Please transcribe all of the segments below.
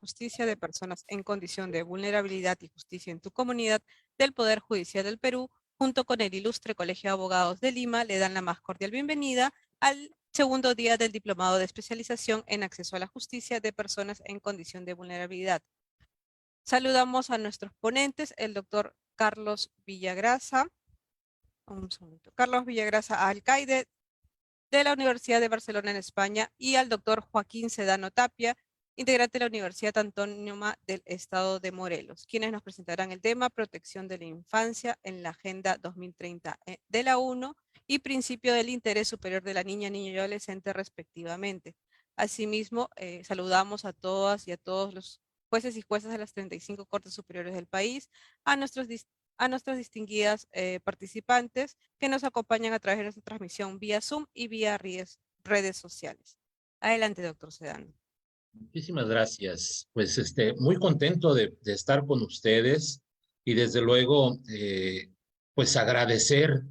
Justicia de Personas en Condición de Vulnerabilidad y Justicia en tu Comunidad del Poder Judicial del Perú, junto con el Ilustre Colegio de Abogados de Lima, le dan la más cordial bienvenida al segundo día del Diplomado de Especialización en Acceso a la Justicia de Personas en Condición de Vulnerabilidad. Saludamos a nuestros ponentes, el doctor Carlos Villagrasa, Carlos Villagrasa Alcaide, de la Universidad de Barcelona en España, y al doctor Joaquín Sedano Tapia, integrante de la Universidad Autónoma del Estado de Morelos, quienes nos presentarán el tema Protección de la Infancia en la Agenda 2030 de la ONU y Principio del Interés Superior de la Niña, Niño y Adolescente, respectivamente. Asimismo, saludamos a todas y a todos los jueces y juezas de las 35 Cortes Superiores del país, a nuestras distinguidas participantes que nos acompañan a través de esta transmisión vía Zoom y vía redes sociales. Adelante, doctor Sedano. Muchísimas gracias. Pues muy contento de estar con ustedes y desde luego pues agradecer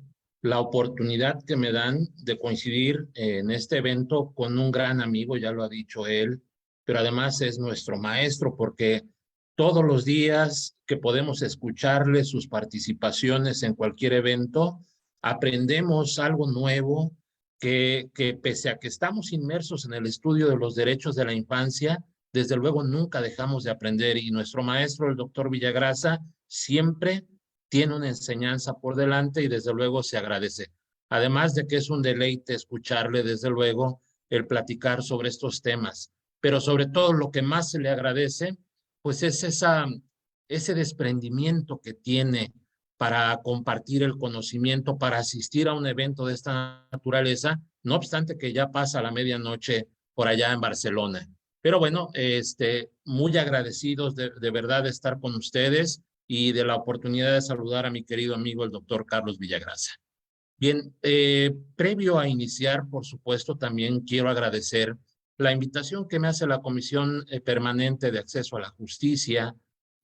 la oportunidad que me dan de coincidir en este evento con un gran amigo, ya lo ha dicho él, pero además es nuestro maestro porque todos los días que podemos escucharle sus participaciones en cualquier evento, aprendemos algo nuevo que pese a que estamos inmersos en el estudio de los derechos de la infancia, desde luego nunca dejamos de aprender y nuestro maestro, el doctor Villagrasa, siempre tiene una enseñanza por delante y desde luego se agradece. Además de que es un deleite escucharle, desde luego, el platicar sobre estos temas. Pero sobre todo lo que más se le agradece, pues es ese desprendimiento que tiene para compartir el conocimiento, para asistir a un evento de esta naturaleza, no obstante que ya pasa la medianoche por allá en Barcelona. Pero bueno, muy agradecidos de verdad de estar con ustedes y de la oportunidad de saludar a mi querido amigo el doctor Carlos Villagrasa. Bien, previo a iniciar, por supuesto, también quiero agradecer la invitación que me hace la Comisión Permanente de Acceso a la Justicia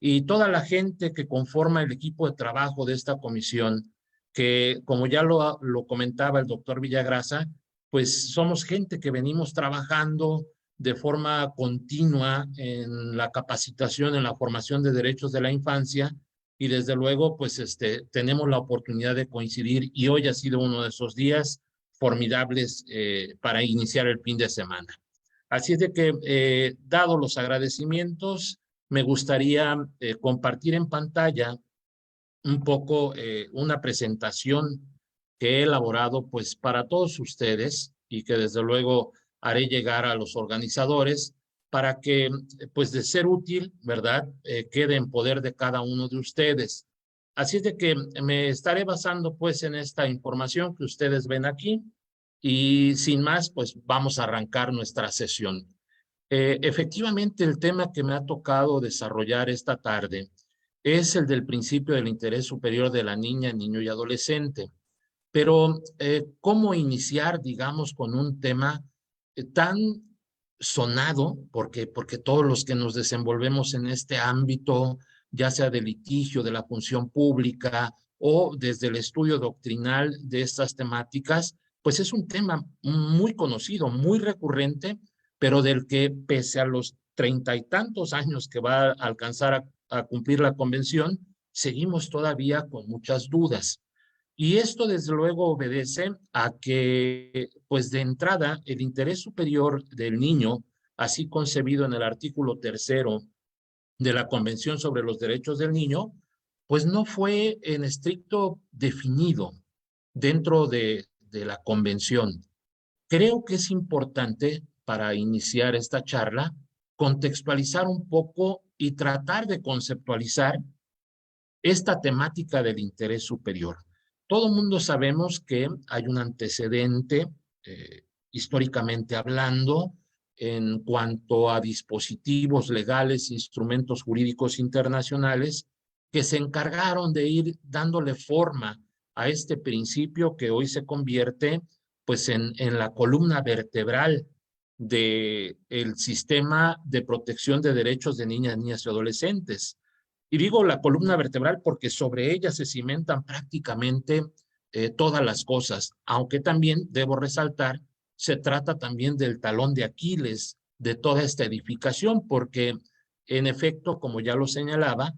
y toda la gente que conforma el equipo de trabajo de esta comisión, que como ya lo comentaba el doctor Villagrasa, pues somos gente que venimos trabajando de forma continua en la capacitación, en la formación de derechos de la infancia, y desde luego, pues tenemos la oportunidad de coincidir y hoy ha sido uno de esos días formidables para iniciar el fin de semana. Así es de que, dado los agradecimientos, me gustaría compartir en pantalla un poco una presentación que he elaborado pues para todos ustedes y que desde luego haré llegar a los organizadores para que, pues de ser útil, ¿verdad?, quede en poder de cada uno de ustedes. Así es de que me estaré basando pues en esta información que ustedes ven aquí y sin más, pues vamos a arrancar nuestra sesión. Efectivamente, el tema que me ha tocado desarrollar esta tarde es el del principio del interés superior de la niña, niño y adolescente. Pero, ¿cómo iniciar, digamos, con un tema tan sonado? Porque todos los que nos desenvolvemos en este ámbito, ya sea de litigio, de la función pública o desde el estudio doctrinal de estas temáticas, pues es un tema muy conocido, muy recurrente, pero del que pese a los 30 y tantos años que va a alcanzar a cumplir la convención, seguimos todavía con muchas dudas. Y esto desde luego obedece a que, pues de entrada, el interés superior del niño, así concebido en el artículo 3º de la Convención sobre los Derechos del Niño, pues no fue en estricto definido dentro de la convención. Creo que es importante para iniciar esta charla contextualizar un poco y tratar de conceptualizar esta temática del interés superior. Todo el mundo sabemos que hay un antecedente, históricamente hablando, en cuanto a dispositivos legales, instrumentos jurídicos internacionales, que se encargaron de ir dándole forma a este principio que hoy se convierte pues en la columna vertebral del sistema de protección de derechos de niñas, niñas y adolescentes. Y digo la columna vertebral porque sobre ella se cimentan prácticamente todas las cosas, aunque también debo resaltar, se trata también del talón de Aquiles de toda esta edificación, porque En efecto, como ya lo señalaba,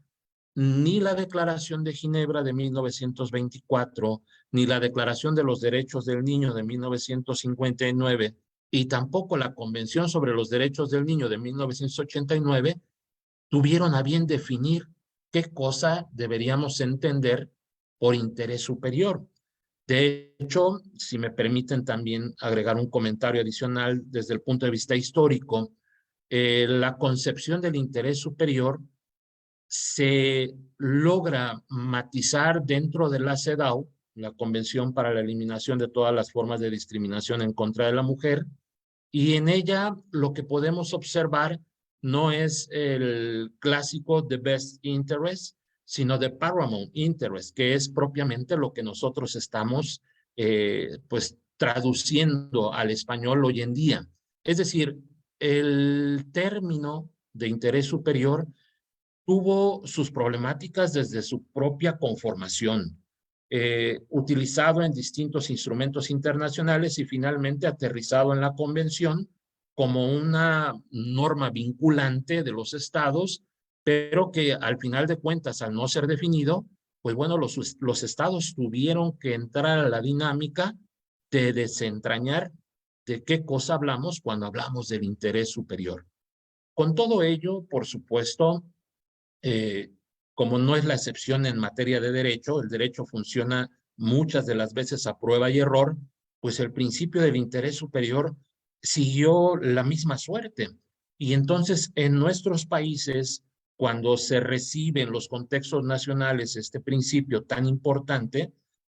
ni la Declaración de Ginebra de 1924, ni la Declaración de los Derechos del Niño de 1959, y tampoco la Convención sobre los Derechos del Niño de 1989, tuvieron a bien definir qué cosa deberíamos entender por interés superior. De hecho, si me permiten también agregar un comentario adicional desde el punto de vista histórico, la concepción del interés superior se logra matizar dentro de la CEDAW, la Convención para la Eliminación de todas las formas de discriminación en contra de la mujer, y en ella lo que podemos observar no es el clásico the best interest, sino the paramount interest, que es propiamente lo que nosotros estamos pues traduciendo al español hoy en día. Es decir, el término de interés superior tuvo sus problemáticas desde su propia conformación, utilizado en distintos instrumentos internacionales y finalmente aterrizado en la Convención como una norma vinculante de los estados, pero que al final de cuentas, al no ser definido, pues bueno, los estados tuvieron que entrar a la dinámica de desentrañar de qué cosa hablamos cuando hablamos del interés superior. Con todo ello, por supuesto, eh, como no es la excepción en materia de derecho, el derecho funciona muchas de las veces a prueba y error, pues el principio del interés superior siguió la misma suerte. Y entonces en nuestros países, cuando se recibe en los contextos nacionales este principio tan importante,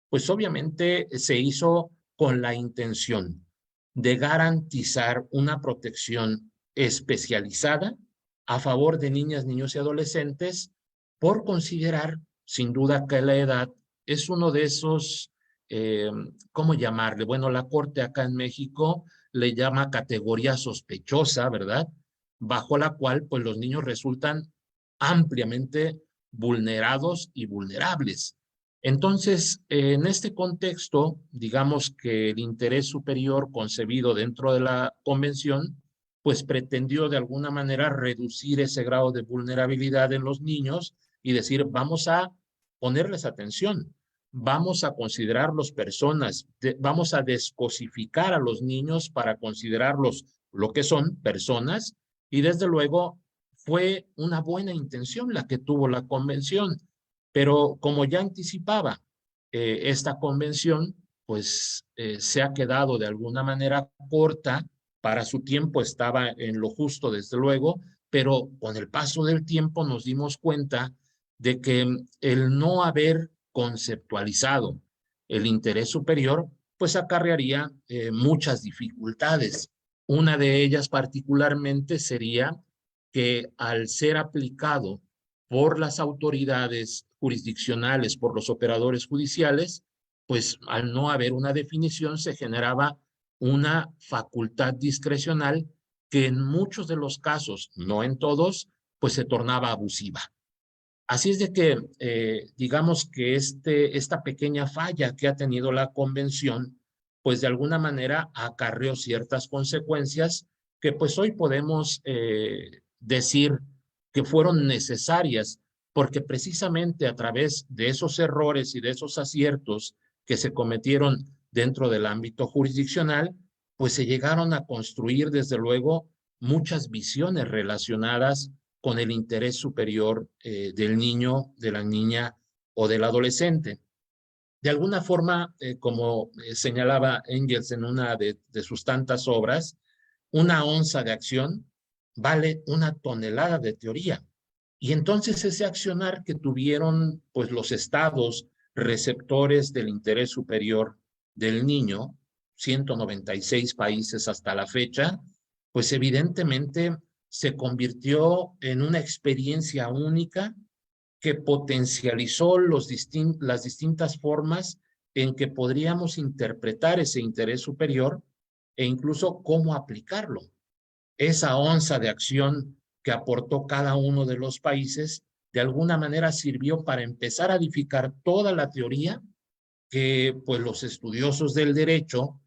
pues obviamente se hizo con la intención de garantizar una protección especializada a favor de niñas, niños y adolescentes por considerar, sin duda, que la edad es uno de esos, ¿cómo llamarle? Bueno, la Corte acá en México le llama categoría sospechosa, ¿verdad? Bajo la cual, pues, los niños resultan ampliamente vulnerados y vulnerables. Entonces, en este contexto, digamos que el interés superior concebido dentro de la convención pues pretendió de alguna manera reducir ese grado de vulnerabilidad en los niños y decir, vamos a ponerles atención, vamos a considerarlos personas, vamos a descosificar a los niños para considerarlos lo que son, personas, y desde luego fue una buena intención la que tuvo la convención, pero como ya anticipaba, esta convención pues se ha quedado de alguna manera corta. Para su tiempo estaba en lo justo, desde luego, pero con el paso del tiempo nos dimos cuenta de que el no haber conceptualizado el interés superior, pues acarrearía muchas dificultades. Una de ellas particularmente sería que al ser aplicado por las autoridades jurisdiccionales, por los operadores judiciales, pues al no haber una definición se generaba una facultad discrecional que en muchos de los casos, no en todos, pues se tornaba abusiva. Así es de que, digamos que esta pequeña falla que ha tenido la convención, pues de alguna manera acarreó ciertas consecuencias que pues hoy podemos decir que fueron necesarias, porque precisamente a través de esos errores y de esos aciertos que se cometieron dentro del ámbito jurisdiccional, pues se llegaron a construir desde luego muchas visiones relacionadas con el interés superior del niño, de la niña o del adolescente. De alguna forma, como señalaba Engels en una de sus tantas obras, una onza de acción vale una tonelada de teoría. Y entonces ese accionar que tuvieron pues los estados receptores del interés superior del niño, 196 países hasta la fecha, pues evidentemente se convirtió en una experiencia única que potencializó las distintas formas en que podríamos interpretar ese interés superior e incluso cómo aplicarlo. Esa onza de acción que aportó cada uno de los países de alguna manera sirvió para empezar a edificar toda la teoría que pues los estudiosos del derecho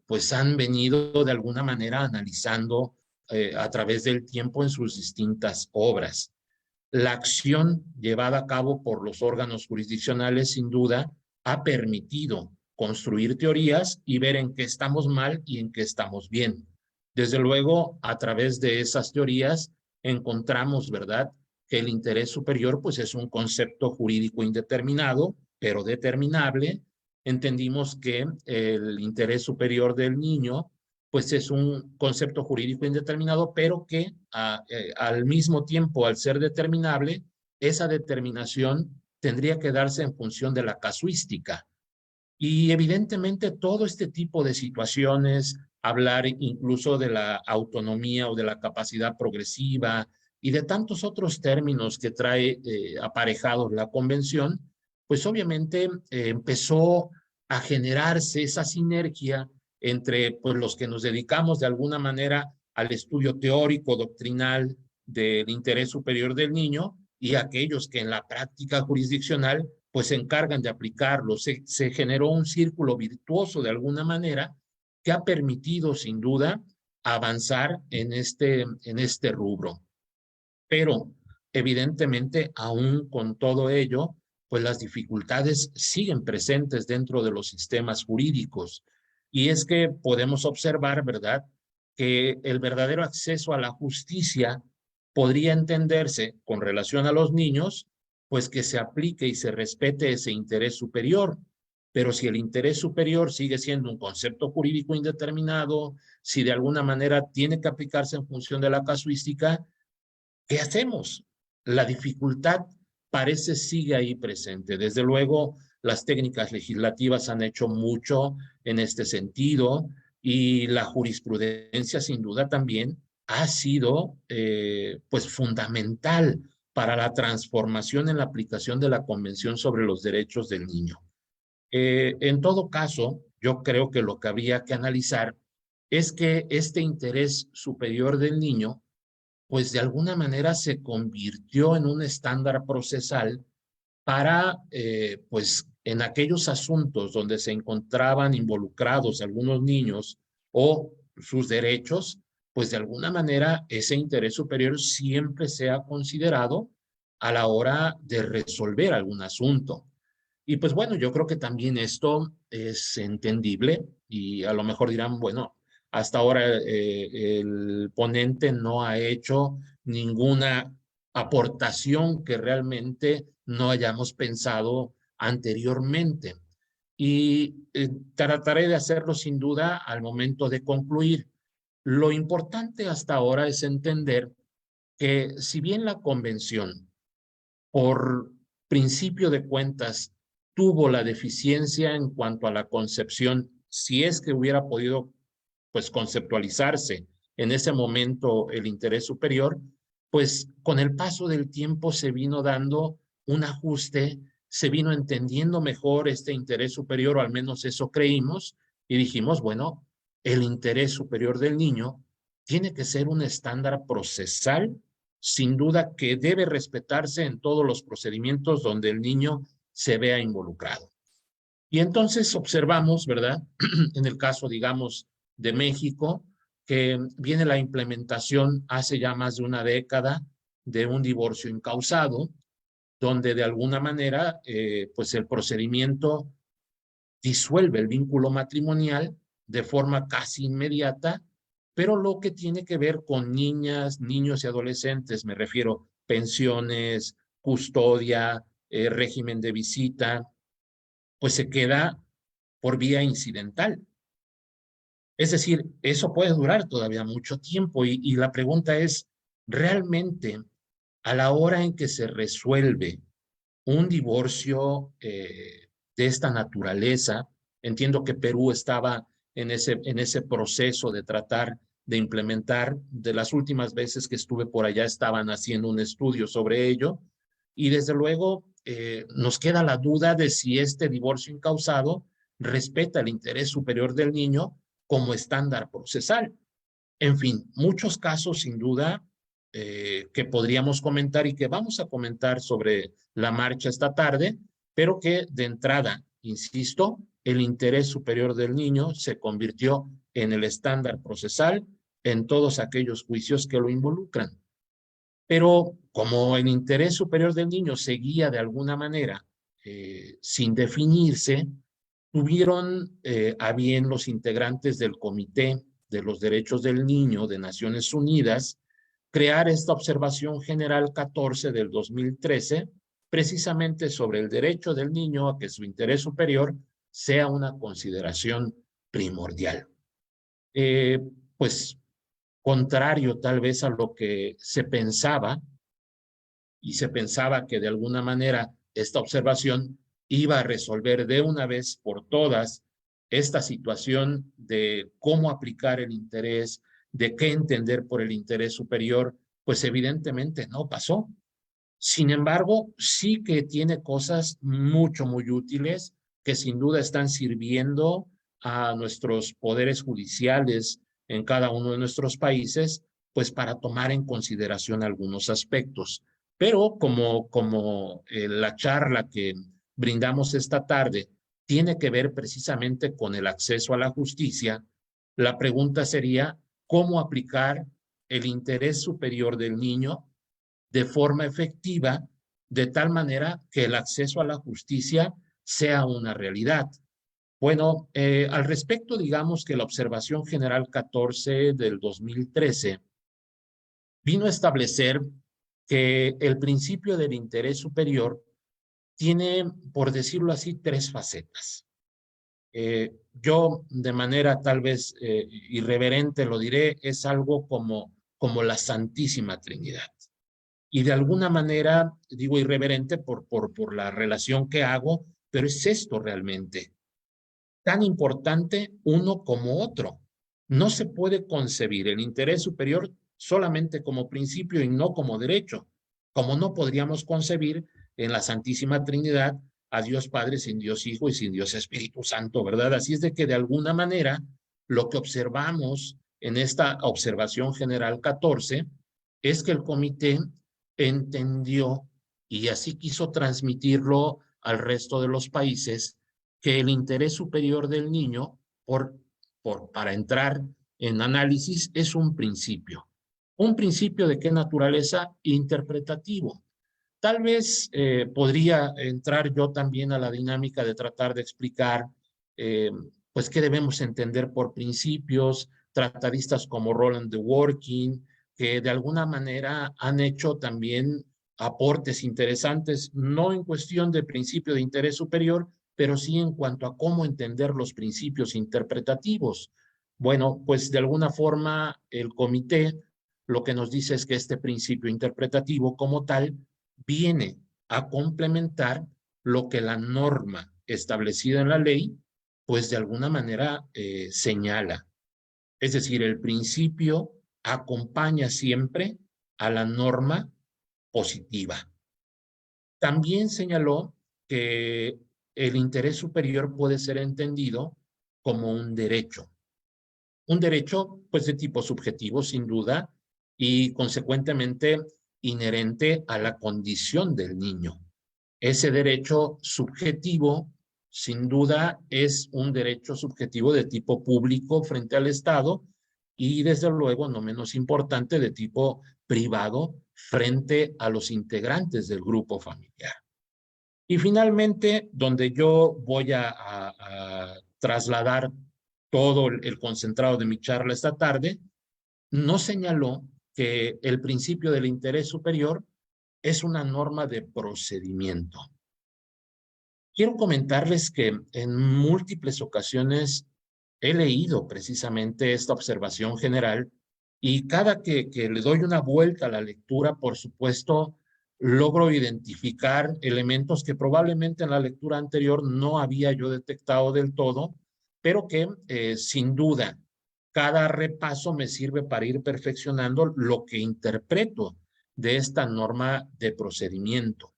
pues han venido de alguna manera analizando a través del tiempo en sus distintas obras. La acción llevada a cabo por los órganos jurisdiccionales, sin duda, ha permitido construir teorías y ver en qué estamos mal y en qué estamos bien. Desde luego, a través de esas teorías encontramos, ¿verdad?, que el interés superior pues es un concepto jurídico indeterminado, pero determinable. Entendimos que el interés superior del niño pues es un concepto jurídico indeterminado, pero que al mismo tiempo, al ser determinable, esa determinación tendría que darse en función de la casuística. Y evidentemente todo este tipo de situaciones, hablar incluso de la autonomía o de la capacidad progresiva y de tantos otros términos que trae aparejados la convención, pues obviamente empezó a generarse esa sinergia entre pues, los que nos dedicamos de alguna manera al estudio teórico, doctrinal del interés superior del niño y aquellos que en la práctica jurisdiccional pues se encargan de aplicarlo. Se generó un círculo virtuoso de alguna manera que ha permitido sin duda avanzar en este rubro. Pero evidentemente, aún con todo ello, pues las dificultades siguen presentes dentro de los sistemas jurídicos. Y es que podemos observar, ¿verdad?, que el verdadero acceso a la justicia podría entenderse con relación a los niños, pues que se aplique y se respete ese interés superior. Pero si el interés superior sigue siendo un concepto jurídico indeterminado, si de alguna manera tiene que aplicarse en función de la casuística, ¿qué hacemos? La dificultad parece sigue ahí presente. Desde luego, las técnicas legislativas han hecho mucho en este sentido y la jurisprudencia sin duda también ha sido pues fundamental para la transformación en la aplicación de la Convención sobre los Derechos del Niño. En todo caso, yo creo que lo que habría que analizar es que este interés superior del niño pues de alguna manera se convirtió en un estándar procesal para, pues, en aquellos asuntos donde se encontraban involucrados algunos niños o sus derechos, pues de alguna manera ese interés superior siempre se ha considerado a la hora de resolver algún asunto. Y pues bueno, yo creo que también esto es entendible y a lo mejor dirán, bueno, hasta ahora el ponente no ha hecho ninguna aportación que realmente no hayamos pensado anteriormente. Y trataré de hacerlo sin duda al momento de concluir. Lo importante hasta ahora es entender que si bien la convención por principio de cuentas, tuvo la deficiencia en cuanto a la concepción, si es que hubiera podido, pues, conceptualizarse en ese momento el interés superior, pues con el paso del tiempo se vino dando un ajuste, se vino entendiendo mejor este interés superior, o al menos eso creímos, y dijimos, bueno, el interés superior del niño tiene que ser un estándar procesal sin duda que debe respetarse en todos los procedimientos donde el niño se vea involucrado. Y entonces observamos, ¿verdad? En el caso, digamos, de México, que viene la implementación hace ya más de una década de un divorcio incausado, donde de alguna manera, pues el procedimiento disuelve el vínculo matrimonial de forma casi inmediata, pero lo que tiene que ver con niñas, niños y adolescentes, me refiero pensiones, custodia, régimen de visita, pues se queda por vía incidental. Es decir, eso puede durar todavía mucho tiempo y la pregunta es, ¿realmente a la hora en que se resuelve un divorcio de esta naturaleza? Entiendo que Perú estaba en ese proceso de tratar de implementar. De las últimas veces que estuve por allá estaban haciendo un estudio sobre ello y desde luego nos queda la duda de si este divorcio incausado respeta el interés superior del niño como estándar procesal. En fin, muchos casos sin duda que podríamos comentar y que vamos a comentar sobre la marcha esta tarde, pero que de entrada, insisto, el interés superior del niño se convirtió en el estándar procesal en todos aquellos juicios que lo involucran. Pero como el interés superior del niño seguía de alguna manera sin definirse, tuvieron a bien los integrantes del Comité de los Derechos del Niño de Naciones Unidas crear esta Observación General 14 del 2013, precisamente sobre el derecho del niño a que su interés superior sea una consideración primordial. Pues contrario tal vez a lo que se pensaba, y se pensaba que de alguna manera esta observación iba a resolver de una vez por todas esta situación de cómo aplicar el interés, de qué entender por el interés superior, pues evidentemente no pasó. Sin embargo, sí que tiene cosas muy útiles que sin duda están sirviendo a nuestros poderes judiciales en cada uno de nuestros países, pues para tomar en consideración algunos aspectos. Pero como la charla que brindamos esta tarde tiene que ver precisamente con el acceso a la justicia, la pregunta sería, ¿cómo aplicar el interés superior del niño de forma efectiva, de tal manera que el acceso a la justicia sea una realidad? Bueno, al respecto, digamos que la Observación General 14 del 2013 vino a establecer que el principio del interés superior tiene, por decirlo así, tres facetas. Yo, de manera tal vez irreverente, lo diré, es algo como la Santísima Trinidad. Y de alguna manera, digo irreverente por la relación que hago, pero es esto realmente. Tan importante uno como otro. No se puede concebir el interés superior solamente como principio y no como derecho, como no podríamos concebir en la Santísima Trinidad a Dios Padre sin Dios Hijo y sin Dios Espíritu Santo, ¿verdad? Así es de que de alguna manera lo que observamos en esta observación general 14 es que el comité entendió y así quiso transmitirlo al resto de los países que el interés superior del niño, para entrar en análisis, es un principio. ¿Un principio de qué naturaleza? Interpretativo. Tal vez podría entrar yo también a la dinámica de tratar de explicar pues qué debemos entender por principios, tratadistas como Roland Dworkin, que de alguna manera han hecho también aportes interesantes, no en cuestión de principio de interés superior, pero sí en cuanto a cómo entender los principios interpretativos. Bueno, pues de alguna forma el comité lo que nos dice es que este principio interpretativo como tal viene a complementar lo que la norma establecida en la ley, pues de alguna manera señala. Es decir, el principio acompaña siempre a la norma positiva. También señaló que el interés superior puede ser entendido como un derecho. Un derecho, pues, de tipo subjetivo, sin duda, y consecuentemente inherente a la condición del niño. Ese derecho subjetivo, sin duda, es un derecho subjetivo de tipo público frente al Estado y, desde luego, no menos importante, de tipo privado frente a los integrantes del grupo familiar. Y finalmente, donde yo voy a trasladar todo el concentrado de mi charla esta tarde, nos señaló que el principio del interés superior es una norma de procedimiento. Quiero comentarles que en múltiples ocasiones he leído precisamente esta observación general y cada que le doy una vuelta a la lectura, por supuesto, logro identificar elementos que probablemente en la lectura anterior no había yo detectado del todo, pero que sin duda cada repaso me sirve para ir perfeccionando lo que interpreto de esta norma de procedimiento.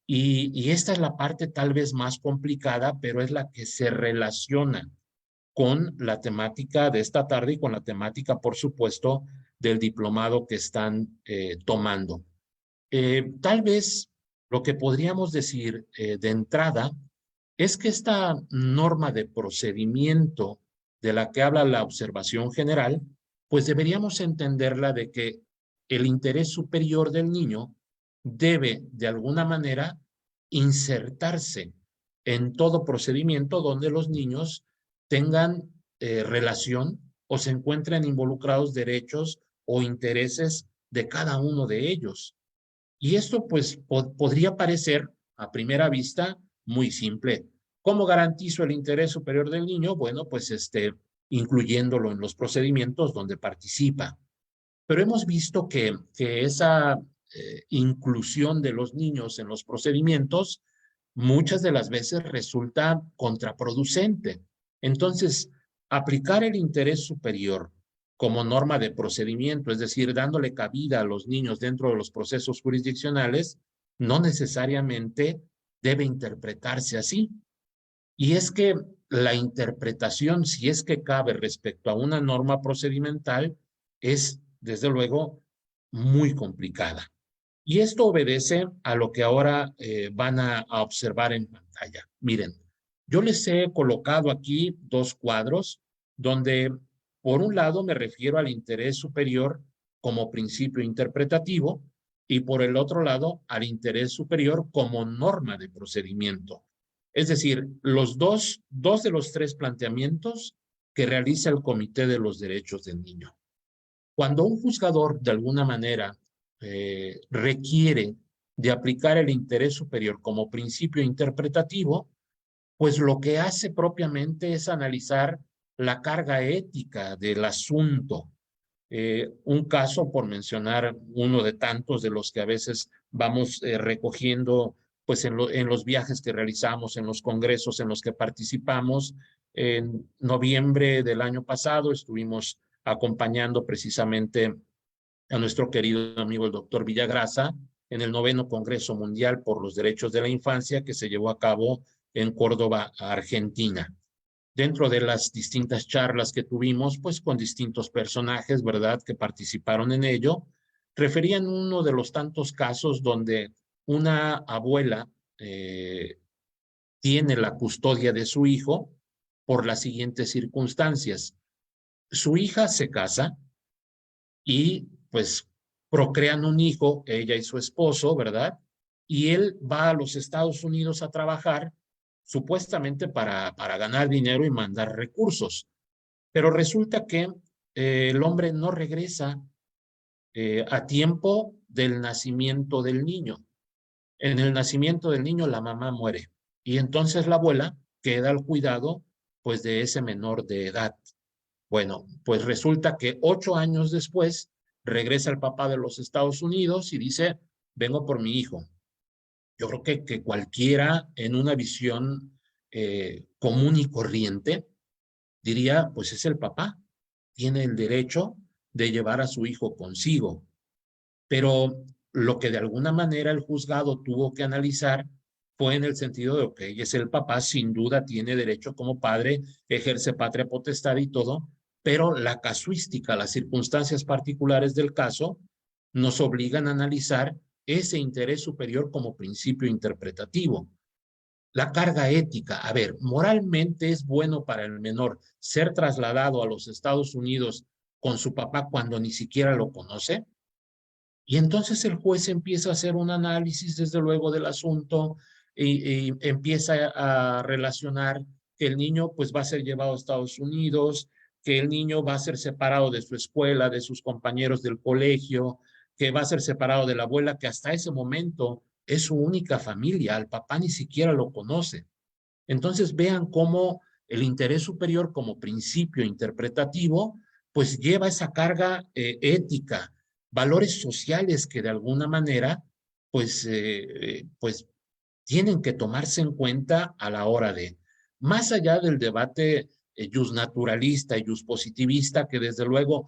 Y esta es la parte tal vez más complicada, pero es la que se relaciona con la temática de esta tarde y con la temática, por supuesto, del diplomado que están tomando. Tal vez lo que podríamos decir de entrada es que esta norma de procedimiento de la que habla la observación general pues deberíamos entenderla de que el interés superior del niño debe de alguna manera insertarse en todo procedimiento donde los niños tengan relación o se encuentren involucrados derechos o intereses de cada uno de ellos. Y esto pues podría parecer a primera vista muy simple. ¿Cómo garantizo el interés superior del niño? Bueno, pues incluyéndolo en los procedimientos donde participa. Pero hemos visto que esa inclusión de los niños en los procedimientos muchas de las veces resulta contraproducente. Entonces, aplicar el interés superior como norma de procedimiento, es decir, dándole cabida a los niños dentro de los procesos jurisdiccionales, no necesariamente debe interpretarse así. Y es que la interpretación, si es que cabe respecto a una norma procedimental, es, desde luego, muy complicada. Y esto obedece a lo que ahora van a observar en pantalla. Miren, yo les he colocado aquí dos cuadros donde, por un lado, me refiero al interés superior como principio interpretativo y por el otro lado, al interés superior como norma de procedimiento. Es decir, dos de los tres planteamientos que realiza el Comité de los Derechos del Niño. Cuando un juzgador, de alguna manera, requiere de aplicar el interés superior como principio interpretativo, pues lo que hace propiamente es analizar la carga ética del asunto. Un caso, por mencionar uno de tantos de los que a veces vamos recogiendo pues en los viajes que realizamos, en los congresos en los que participamos. En noviembre del año pasado estuvimos acompañando precisamente a nuestro querido amigo el doctor Villagrasa en el 9º Congreso Mundial por los Derechos de la Infancia que se llevó a cabo en Córdoba, Argentina. Dentro de las distintas charlas que tuvimos, pues con distintos personajes, ¿verdad?, que participaron en ello, referían uno de los tantos casos donde una abuela tiene la custodia de su hijo por las siguientes circunstancias. Su hija se casa y pues procrean un hijo, ella y su esposo, ¿verdad? Y él va a los Estados Unidos a trabajar supuestamente para ganar dinero y mandar recursos. Pero resulta que el hombre no regresa a tiempo del nacimiento del niño. En el nacimiento del niño la mamá muere y entonces la abuela queda al cuidado pues de ese menor de edad. Bueno, pues resulta que 8 años después regresa el papá de los Estados Unidos y dice, vengo por mi hijo. Yo creo que cualquiera en una visión común y corriente diría, pues es el papá, tiene el derecho de llevar a su hijo consigo. Pero lo que de alguna manera el juzgado tuvo que analizar fue en el sentido de, ok, es el papá, sin duda tiene derecho como padre, ejerce patria potestad y todo, pero la casuística, las circunstancias particulares del caso, nos obligan a analizar ese interés superior como principio interpretativo. La carga ética, a ver, moralmente es bueno para el menor ser trasladado a los Estados Unidos con su papá cuando ni siquiera lo conoce. Y entonces el juez empieza a hacer un análisis, desde luego, del asunto y empieza a relacionar que el niño pues va a ser llevado a Estados Unidos, que el niño va a ser separado de su escuela, de sus compañeros del colegio, que va a ser separado de la abuela, que hasta ese momento es su única familia, al papá ni siquiera lo conoce. Entonces vean cómo el interés superior como principio interpretativo pues lleva esa carga ética, valores sociales que de alguna manera pues tienen que tomarse en cuenta a la hora de, más allá del debate justnaturalista y justpositivista, que desde luego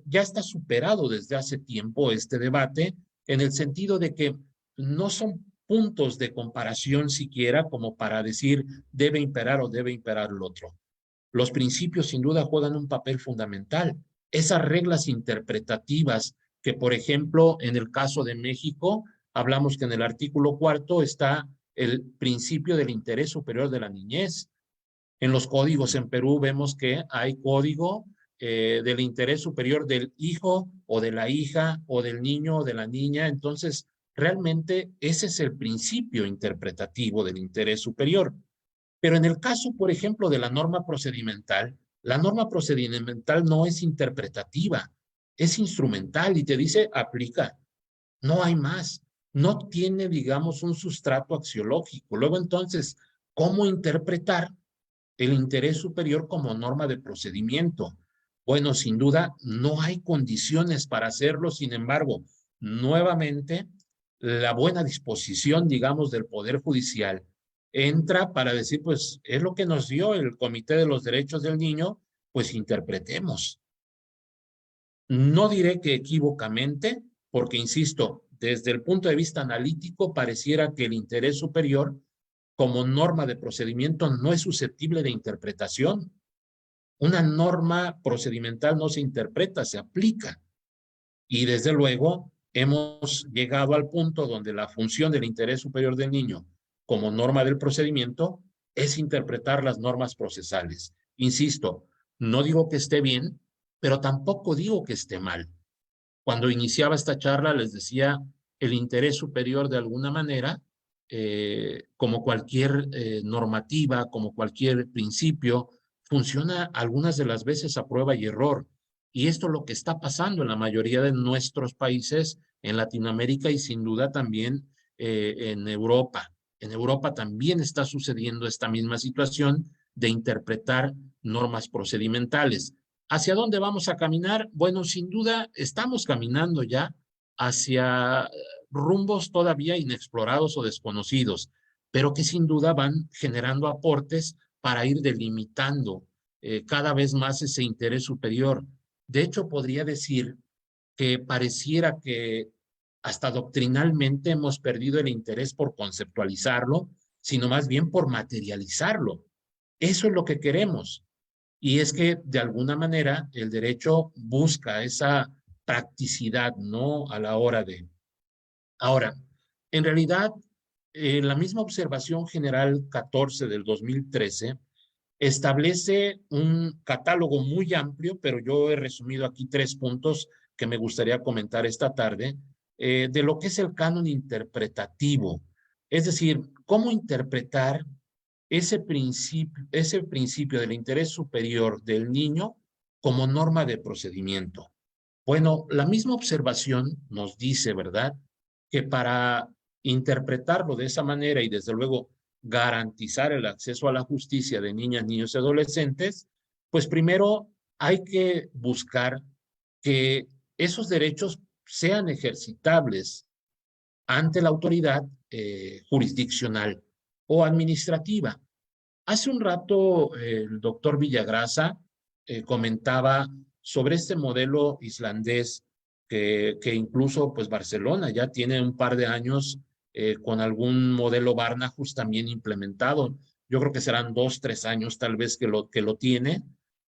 ya está superado desde hace tiempo este debate, en el sentido de que no son puntos de comparación siquiera como para decir debe imperar o debe imperar el otro. Los principios sin duda juegan un papel fundamental. Esas reglas interpretativas que, por ejemplo, en el caso de México, hablamos que en el artículo 4 está el principio del interés superior de la niñez. En los códigos en Perú vemos que hay código del interés superior del hijo o de la hija o del niño o de la niña. Entonces, realmente ese es el principio interpretativo del interés superior. Pero en el caso, por ejemplo, de la norma procedimental no es interpretativa, es instrumental y te dice aplica. No hay más. No tiene, digamos, un sustrato axiológico. Luego, entonces, ¿cómo interpretar el interés superior como norma de procedimiento? Bueno, sin duda, no hay condiciones para hacerlo. Sin embargo, nuevamente, la buena disposición, digamos, del Poder Judicial entra para decir, pues, es lo que nos dio el Comité de los Derechos del Niño, pues interpretemos. No diré que equívocamente, porque insisto, desde el punto de vista analítico, pareciera que el interés superior, como norma de procedimiento, no es susceptible de interpretación. Una norma procedimental no se interpreta, se aplica. Y desde luego, hemos llegado al punto donde la función del interés superior del niño, como norma del procedimiento, es interpretar las normas procesales. Insisto, no digo que esté bien, pero tampoco digo que esté mal. Cuando iniciaba esta charla les decía el interés superior de alguna manera, como cualquier normativa, como cualquier principio, funciona algunas de las veces a prueba y error. Y esto es lo que está pasando en la mayoría de nuestros países, en Latinoamérica y sin duda también en Europa. En Europa también está sucediendo esta misma situación de interpretar normas procedimentales. ¿Hacia dónde vamos a caminar? Bueno, sin duda estamos caminando ya hacia rumbos todavía inexplorados o desconocidos, pero que sin duda van generando aportes para ir delimitando cada vez más ese interés superior. De hecho, podría decir que pareciera que hasta doctrinalmente hemos perdido el interés por conceptualizarlo, sino más bien por materializarlo. Eso es lo que queremos. Y es que de alguna manera el derecho busca esa practicidad, ¿no? A la hora de... Ahora, en realidad, la misma observación general 14 del 2013 establece un catálogo muy amplio, pero yo he resumido aquí 3 puntos que me gustaría comentar esta tarde, de lo que es el canon interpretativo. Es decir, cómo interpretar ese principio del interés superior del niño como norma de procedimiento. Bueno, la misma observación nos dice, ¿verdad?, que para interpretarlo de esa manera y desde luego garantizar el acceso a la justicia de niñas, niños y adolescentes, pues primero hay que buscar que esos derechos sean ejercitables ante la autoridad jurisdiccional o administrativa. Hace un rato el doctor Villagrasa comentaba sobre este modelo islandés que incluso pues Barcelona ya tiene un par de años con algún modelo Barnahus también implementado. Yo creo que serán 2, 3 años tal vez que lo tiene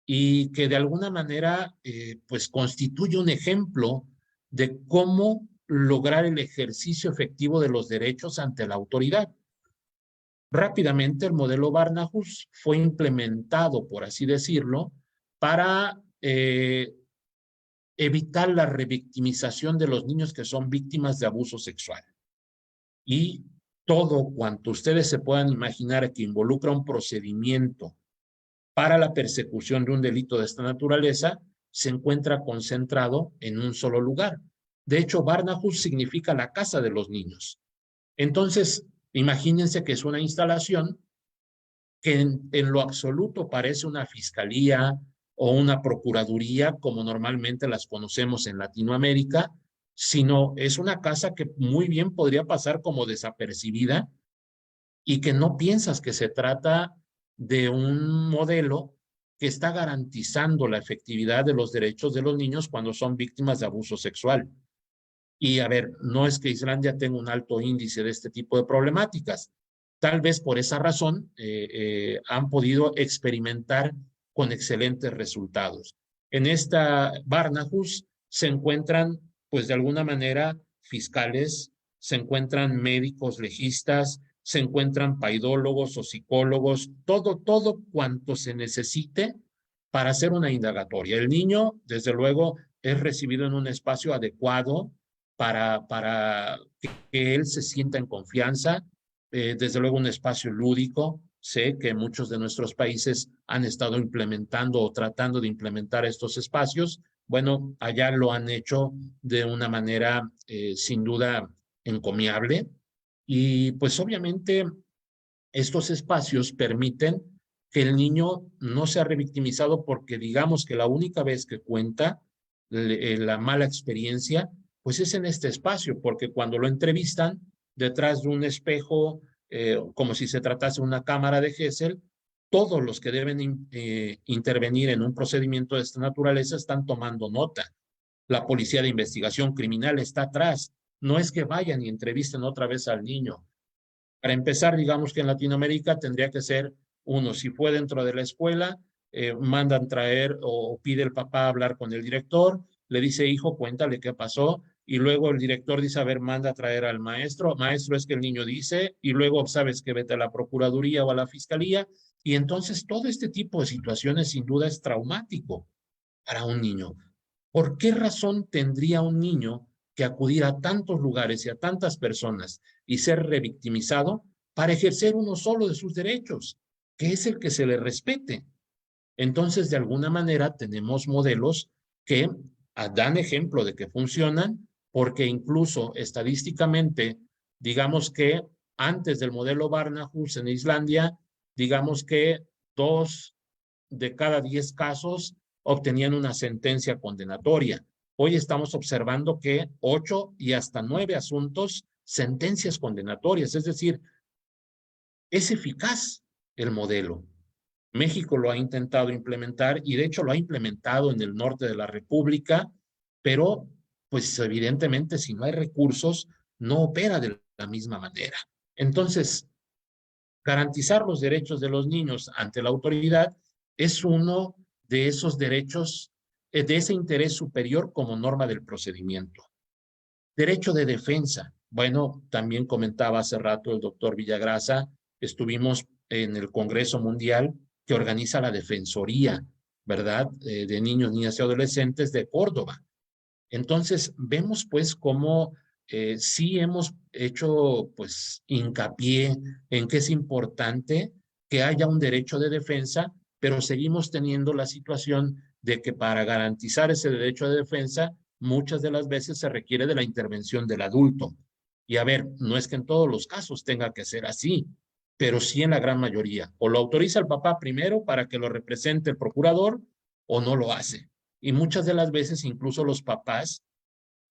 y que de alguna manera pues constituye un ejemplo de cómo lograr el ejercicio efectivo de los derechos ante la autoridad. Rápidamente el modelo Barnahus fue implementado, por así decirlo, para evitar la revictimización de los niños que son víctimas de abuso sexual. Y todo cuanto ustedes se puedan imaginar que involucra un procedimiento para la persecución de un delito de esta naturaleza se encuentra concentrado en un solo lugar. De hecho, Barnahus significa la casa de los niños. Entonces, imagínense que es una instalación que en lo absoluto parece una fiscalía o una procuraduría como normalmente las conocemos en Latinoamérica, sino es una casa que muy bien podría pasar como desapercibida y que no piensas que se trata de un modelo que está garantizando la efectividad de los derechos de los niños cuando son víctimas de abuso sexual. Y a ver, no es que Islandia tenga un alto índice de este tipo de problemáticas. Tal vez por esa razón han podido experimentar con excelentes resultados. En esta Barnahus se encuentran, pues de alguna manera, fiscales, se encuentran médicos legistas, se encuentran paidólogos o psicólogos, todo cuanto se necesite para hacer una indagatoria. El niño, desde luego, es recibido en un espacio adecuado para que él se sienta en confianza, desde luego un espacio lúdico. Sé que muchos de nuestros países han estado implementando o tratando de implementar estos espacios. Bueno, allá lo han hecho de una manera sin duda encomiable. Y pues obviamente estos espacios permiten que el niño no sea revictimizado porque digamos que la única vez que cuenta la mala experiencia, pues es en este espacio, porque cuando lo entrevistan detrás de un espejo, como si se tratase de una cámara de Gesell, todos los que deben intervenir en un procedimiento de esta naturaleza están tomando nota. La policía de investigación criminal está atrás. No es que vayan y entrevisten otra vez al niño. Para empezar, digamos que en Latinoamérica tendría que ser uno, si fue dentro de la escuela, mandan traer o pide el papá hablar con el director, le dice, hijo, cuéntale qué pasó, y luego el director dice, a ver, manda a traer al maestro, maestro es que el niño dice, y luego sabes que vete a la procuraduría o a la fiscalía, y entonces todo este tipo de situaciones sin duda es traumático para un niño. ¿Por qué razón tendría un niño que acudir a tantos lugares y a tantas personas y ser revictimizado para ejercer uno solo de sus derechos, que es el que se le respete? Entonces, de alguna manera, tenemos modelos que dan ejemplo de que funcionan, porque incluso estadísticamente, digamos que antes del modelo Barnahus en Islandia, digamos que 2 de cada 10 casos obtenían una sentencia condenatoria. Hoy estamos observando que 8 y hasta 9 asuntos, sentencias condenatorias, es decir, es eficaz el modelo. México lo ha intentado implementar y de hecho lo ha implementado en el norte de la República, pero pues evidentemente si no hay recursos, no opera de la misma manera. Entonces, garantizar los derechos de los niños ante la autoridad es uno de esos derechos, de ese interés superior como norma del procedimiento. Derecho de defensa. Bueno, también comentaba hace rato el doctor Villagrasa, estuvimos en el Congreso Mundial que organiza la Defensoría, ¿verdad? De niños, niñas y adolescentes de Córdoba. Entonces, vemos pues cómo sí hemos hecho pues hincapié en que es importante que haya un derecho de defensa, pero seguimos teniendo la situación de que para garantizar ese derecho de defensa, muchas de las veces se requiere de la intervención del adulto. Y a ver, no es que en todos los casos tenga que ser así, pero sí en la gran mayoría. O lo autoriza el papá primero para que lo represente el procurador o no lo hace. Y muchas de las veces incluso los papás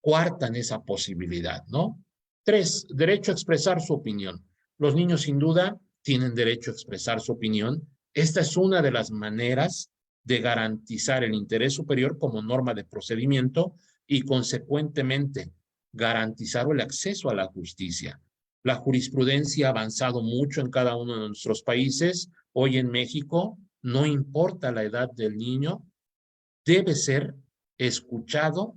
coartan esa posibilidad, ¿no? 3, derecho a expresar su opinión. Los niños sin duda tienen derecho a expresar su opinión. Esta es una de las maneras de garantizar el interés superior como norma de procedimiento y consecuentemente garantizar el acceso a la justicia. La jurisprudencia ha avanzado mucho en cada uno de nuestros países. Hoy en México, no importa la edad del niño, debe ser escuchado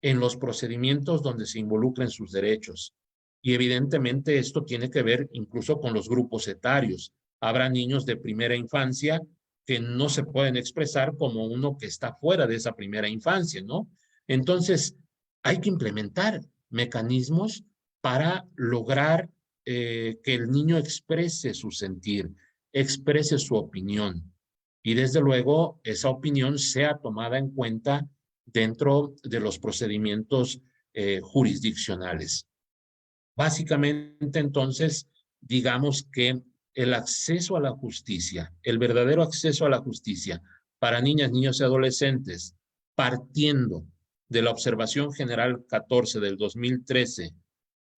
en los procedimientos donde se involucren sus derechos. Y evidentemente esto tiene que ver incluso con los grupos etarios. Habrá niños de primera infancia que no se pueden expresar como uno que está fuera de esa primera infancia, ¿no? Entonces, hay que implementar mecanismos para lograr que el niño exprese su sentir, exprese su opinión. Y desde luego, esa opinión sea tomada en cuenta dentro de los procedimientos jurisdiccionales. Básicamente, entonces, digamos que el acceso a la justicia, el verdadero acceso a la justicia para niñas, niños y adolescentes, partiendo de la Observación General 14 del 2013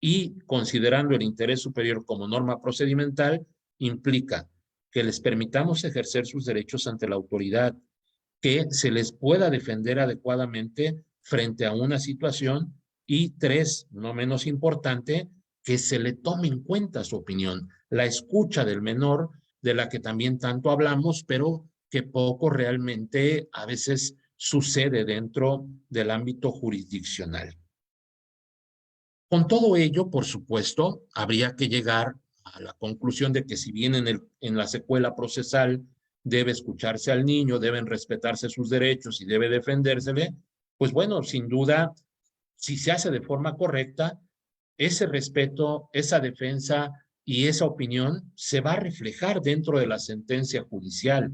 y considerando el interés superior como norma procedimental, implica que les permitamos ejercer sus derechos ante la autoridad, que se les pueda defender adecuadamente frente a una situación y 3, no menos importante, que se le tome en cuenta su opinión, la escucha del menor, de la que también tanto hablamos, pero que poco realmente a veces sucede dentro del ámbito jurisdiccional. Con todo ello, por supuesto, habría que llegar a la conclusión de que si bien en la secuela procesal debe escucharse al niño, deben respetarse sus derechos y debe defendérsele, pues bueno, sin duda, si se hace de forma correcta, ese respeto, esa defensa y esa opinión se va a reflejar dentro de la sentencia judicial.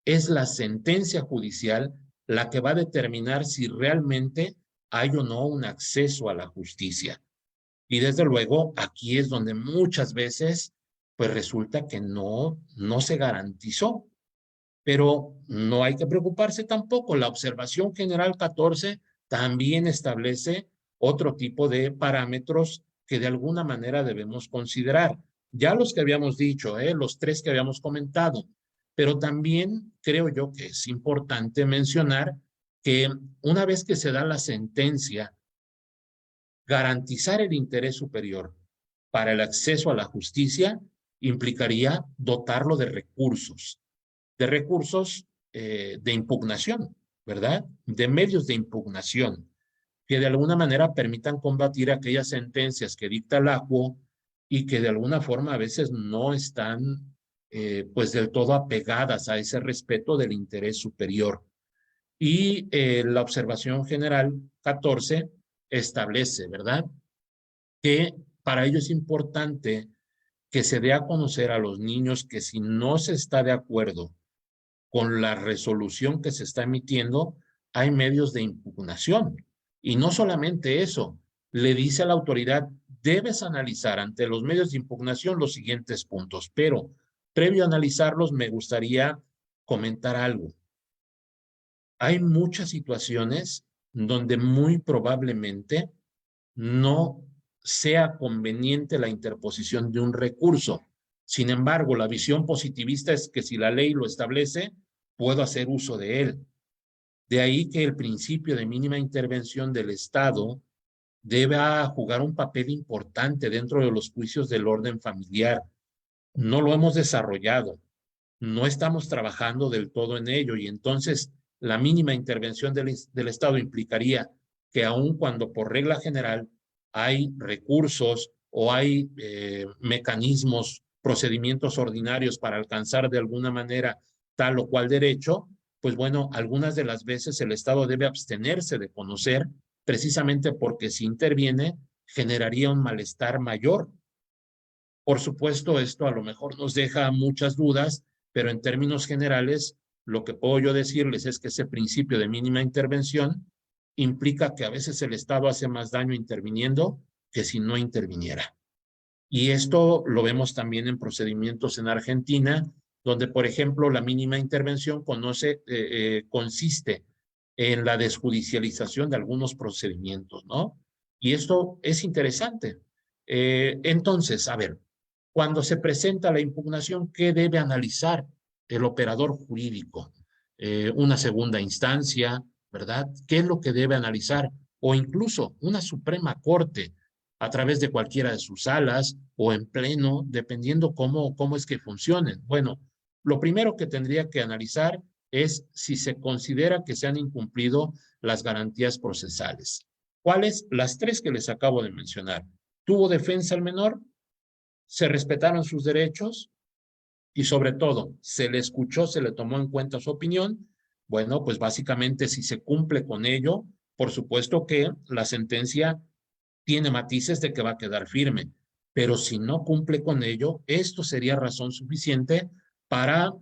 Es la sentencia judicial la que va a determinar si realmente hay o no un acceso a la justicia. Y desde luego, aquí es donde muchas veces, pues resulta que no se garantizó. Pero no hay que preocuparse tampoco. La observación general 14 también establece otro tipo de parámetros que de alguna manera debemos considerar. Ya los que habíamos dicho, los tres que habíamos comentado, pero también creo yo que es importante mencionar que una vez que se da la sentencia, garantizar el interés superior para el acceso a la justicia implicaría dotarlo de recursos de impugnación, ¿verdad? De medios de impugnación que de alguna manera permitan combatir aquellas sentencias que dicta el ACUO y que de alguna forma a veces no están pues del todo apegadas a ese respeto del interés superior. Y la observación general 14 establece, ¿verdad? Que para ello es importante que se dé a conocer a los niños que si no se está de acuerdo con la resolución que se está emitiendo, hay medios de impugnación. Y no solamente eso, le dice a la autoridad, debes analizar ante los medios de impugnación los siguientes puntos, pero previo a analizarlos me gustaría comentar algo. Hay muchas situaciones donde muy probablemente no sea conveniente la interposición de un recurso. Sin embargo, la visión positivista es que si la ley lo establece, puedo hacer uso de él. De ahí que el principio de mínima intervención del Estado debe jugar un papel importante dentro de los juicios del orden familiar. No lo hemos desarrollado, no estamos trabajando del todo en ello y entonces la mínima intervención del Estado implicaría que aun cuando por regla general hay recursos o hay mecanismos, procedimientos ordinarios para alcanzar de alguna manera tal o cual derecho, pues bueno, algunas de las veces el Estado debe abstenerse de conocer precisamente porque si interviene generaría un malestar mayor. Por supuesto, esto a lo mejor nos deja muchas dudas, pero en términos generales, lo que puedo yo decirles es que ese principio de mínima intervención implica que a veces el Estado hace más daño interviniendo que si no interviniera. Y esto lo vemos también en procedimientos en Argentina, donde, por ejemplo, la mínima intervención consiste en la desjudicialización de algunos procedimientos, ¿no? Y esto es interesante. Entonces, a ver, cuando se presenta la impugnación, ¿qué debe analizar el operador jurídico? Una segunda instancia, ¿verdad? ¿Qué es lo que debe analizar? O incluso una Suprema Corte a través de cualquiera de sus salas o en pleno, dependiendo cómo es que funcionen. Bueno, lo primero que tendría que analizar es si se considera que se han incumplido las garantías procesales. ¿Cuáles? Las tres que les acabo de mencionar. ¿Tuvo defensa el menor? ¿Se respetaron sus derechos? Y sobre todo, ¿se le escuchó, se le tomó en cuenta su opinión? Bueno, pues básicamente si se cumple con ello, por supuesto que la sentencia tiene matices de que va a quedar firme, pero si no cumple con ello, esto sería razón suficiente para,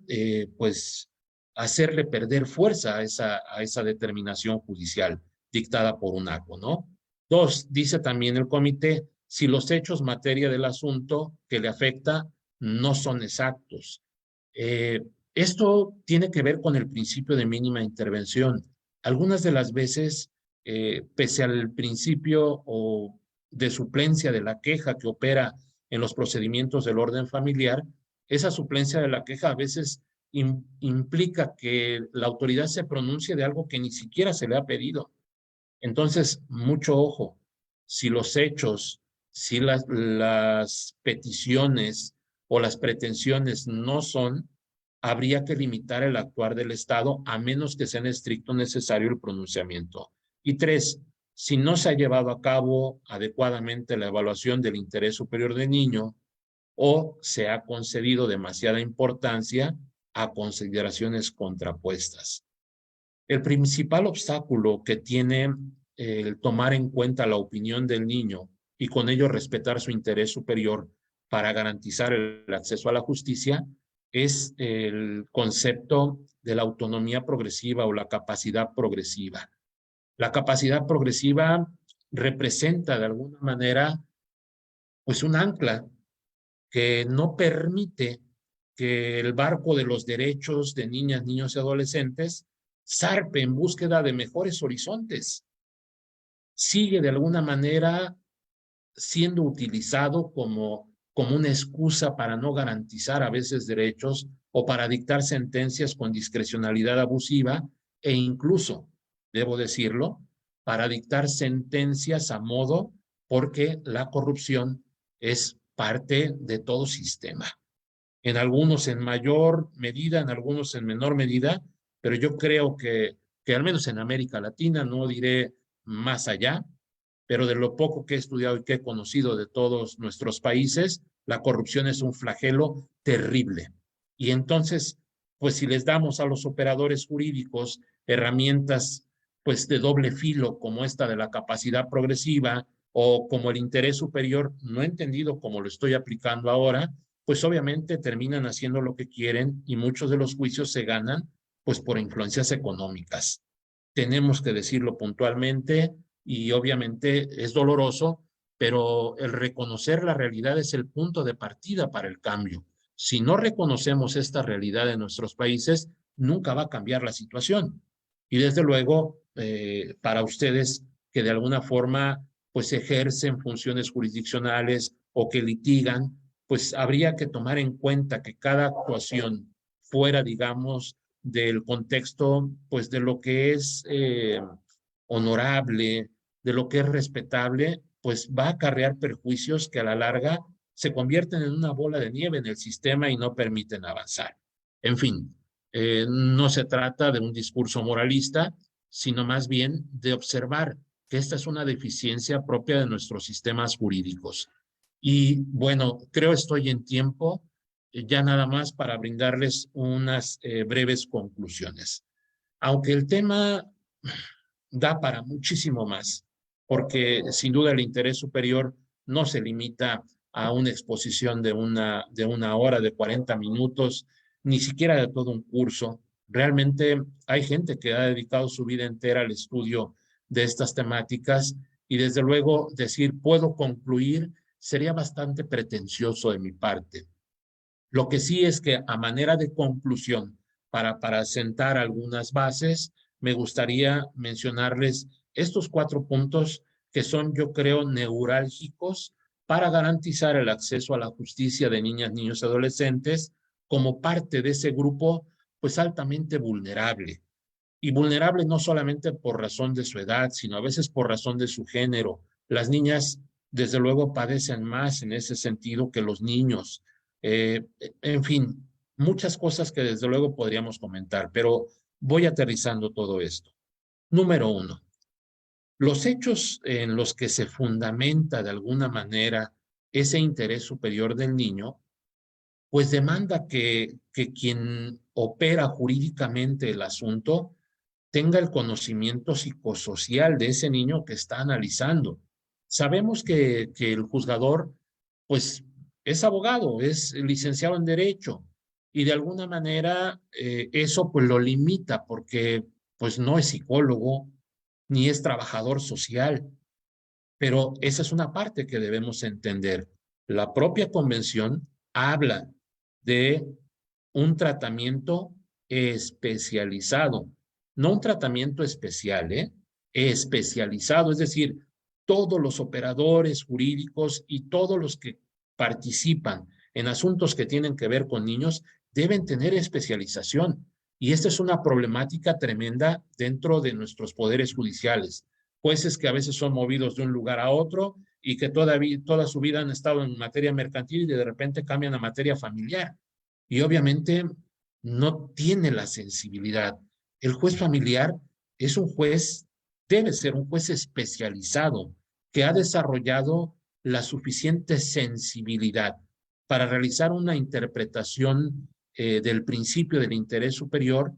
pues, hacerle perder fuerza a esa determinación judicial dictada por un ACO, ¿no? Dos, dice también el comité, si los hechos materia del asunto que le afecta no son exactos. Eh, Esto tiene que ver con el principio de mínima intervención. Algunas de las veces, pese al principio o de suplencia de la queja que opera en los procedimientos del orden familiar, esa suplencia de la queja a veces implica que la autoridad se pronuncie de algo que ni siquiera se le ha pedido. Entonces, mucho ojo, si los hechos, si las peticiones o las pretensiones no son, habría que limitar el actuar del Estado a menos que sea en estricto necesario el pronunciamiento. Y tres, si no se ha llevado a cabo adecuadamente la evaluación del interés superior del niño o se ha concedido demasiada importancia a consideraciones contrapuestas. El principal obstáculo que tiene el tomar en cuenta la opinión del niño y con ello respetar su interés superior para garantizar el acceso a la justicia es el concepto de la autonomía progresiva o la capacidad progresiva. La capacidad progresiva representa de alguna manera pues un ancla que no permite que el barco de los derechos de niñas, niños y adolescentes zarpe en búsqueda de mejores horizontes. Sigue de alguna manera siendo utilizado como una excusa para no garantizar a veces derechos o para dictar sentencias con discrecionalidad abusiva e incluso, debo decirlo, para dictar sentencias a modo porque la corrupción es parte de todo sistema. En algunos en mayor medida, en algunos en menor medida, pero yo creo que al menos en América Latina, no diré más allá, pero de lo poco que he estudiado y que he conocido de todos nuestros países, la corrupción es un flagelo terrible. Y entonces, pues si les damos a los operadores jurídicos herramientas pues de doble filo como esta de la capacidad progresiva o como el interés superior no entendido como lo estoy aplicando ahora, pues obviamente terminan haciendo lo que quieren y muchos de los juicios se ganan pues por influencias económicas. Tenemos que decirlo puntualmente y obviamente es doloroso, pero el reconocer la realidad es el punto de partida para el cambio. Si no reconocemos esta realidad en nuestros países, nunca va a cambiar la situación. Y desde luego, para ustedes que de alguna forma pues ejercen funciones jurisdiccionales o que litigan, pues habría que tomar en cuenta que cada actuación fuera, digamos, del contexto, pues de lo que es honorable, de lo que es respetable, pues va a acarrear perjuicios que a la larga se convierten en una bola de nieve en el sistema y no permiten avanzar. En fin, no se trata de un discurso moralista, sino más bien de observar que esta es una deficiencia propia de nuestros sistemas jurídicos. Y bueno, creo estoy en tiempo ya nada más para brindarles unas breves conclusiones. Aunque el tema da para muchísimo más, porque sin duda el interés superior no se limita a una exposición de una hora, de 40 minutos, ni siquiera de todo un curso. Realmente hay gente que ha dedicado su vida entera al estudio de estas temáticas y desde luego decir puedo concluir sería bastante pretencioso de mi parte. Lo que sí es que a manera de conclusión, para sentar algunas bases, me gustaría mencionarles estos 4 puntos que son, yo creo, neurálgicos para garantizar el acceso a la justicia de niñas, niños y adolescentes como parte de ese grupo, pues altamente vulnerable. Y vulnerable no solamente por razón de su edad, sino a veces por razón de su género. Las niñas, desde luego, padecen más en ese sentido que los niños. En fin, muchas cosas que desde luego podríamos comentar, pero voy aterrizando todo esto. Número 1, los hechos en los que se fundamenta de alguna manera ese interés superior del niño, pues demanda que quien opera jurídicamente el asunto tenga el conocimiento psicosocial de ese niño que está analizando. Sabemos que el juzgador, pues, es abogado, es licenciado en Derecho, y de alguna manera eso pues lo limita porque pues no es psicólogo ni es trabajador social, pero esa es una parte que debemos entender. La propia convención habla de un tratamiento especializado, no un tratamiento especial, especializado, es decir, todos los operadores jurídicos y todos los que participan en asuntos que tienen que ver con niños deben tener especialización. Y esta es una problemática tremenda dentro de nuestros poderes judiciales. Jueces que a veces son movidos de un lugar a otro y que toda su vida han estado en materia mercantil y de repente cambian a materia familiar. Y obviamente no tiene la sensibilidad. El juez familiar es un juez, debe ser un juez especializado que ha desarrollado la suficiente sensibilidad para realizar una interpretación del principio del interés superior